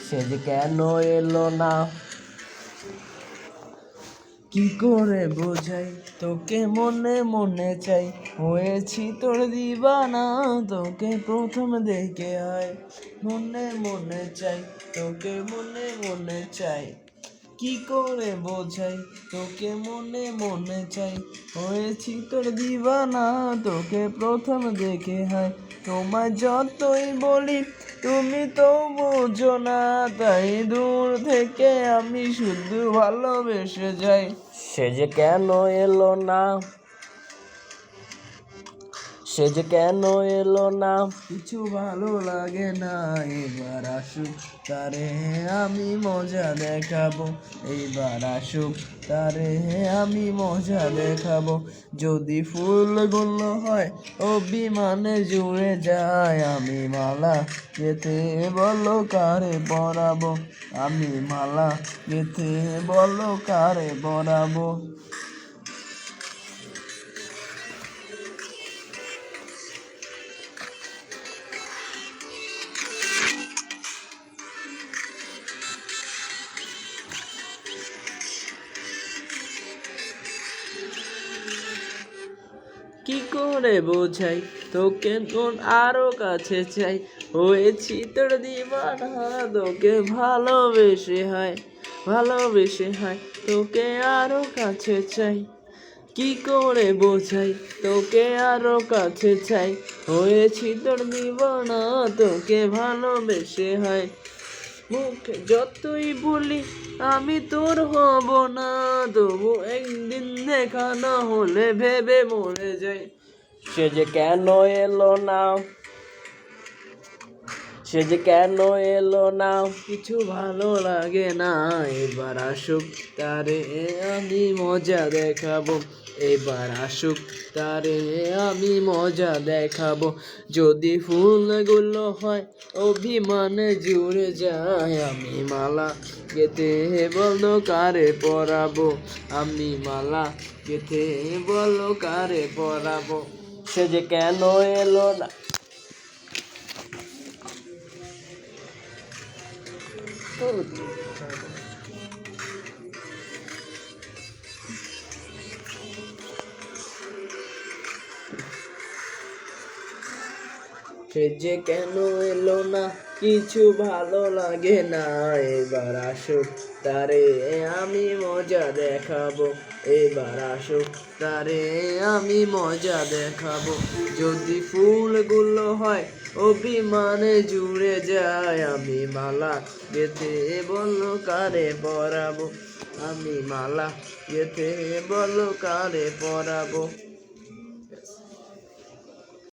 সে যে কেন এলো না, কি করে বোঝাই তোকে মনে মনে চাই, হয়েছি তোর দিবানা তোকে প্রথম দেখে হয়, মনে মনে চাই তোকে মনে মনে চাই, কি করে বোঝাই তোকে মনে মনে চাই, হয়েছি তোর দিবানা তোকে প্রথম দেখে হয়। তোমায় যতই বলি তুমি তো বোঝো না, তাই দূর থেকে আমি শুধু ভালোবেসে যাই। সে যে কেন এলো না, সে যে কেন এলো না, কিছু ভালো লাগে না, এবার আসুক তারে আমি মজা দেখাবো, এইবার আসুক তারে আমি মজা দেখাবো। যদি ফুলগুলো হয় অভিমানে জুড়ে যায়, আমি মালা গেঁথে বলো কারে পরাবো, আমি মালা গেঁথে বলো কারে পরাবো। কি করে বোঝাই তোকে তোর আরো কাছে চাই, হয়েছি তোর দিবানা তোকে ভালোবেসে হয়, ভালোবেসে হয় তোকে আরো কাছে চাই। কি করে বোঝাই তোকে আরো কাছে চাই, হয়েছি তোর দিবানা তোকে ভালোবেসে হয়। মুখে যতই বলি আমি তোর হব না, তবু একদিন দেখা না হলে ভেবে মরে যাই। সে যে কেন এলো না, সে যে কেন এলো না, কিছু ভালো লাগে না, এবার আসুক তারে আমি মজা দেখাবো, এবার আসুক তারে আমি মজা দেখাবো। যদি ফুলগুলো হয় অভিমানে জুড়ে যায়, আমি মালা গেঁথে বলো কারে পরাবো, আমি মালা গেঁথে বলো কারে পরাবো। সে যে কেন এলো না, সে যে কেন এলো না, কিছু ভালো লাগে না, এবার আসুক তারে আমি মজা দেখাবো, এবার আসুক তারে আমি মজা দেখাবো। যদি ফুলগুলো হয় অভিমানে জুড়ে যায়, আমি মালা গেঁথে বলো কারে পরাবো, আমি মালা গেঁথে বলো কারে পরাবো।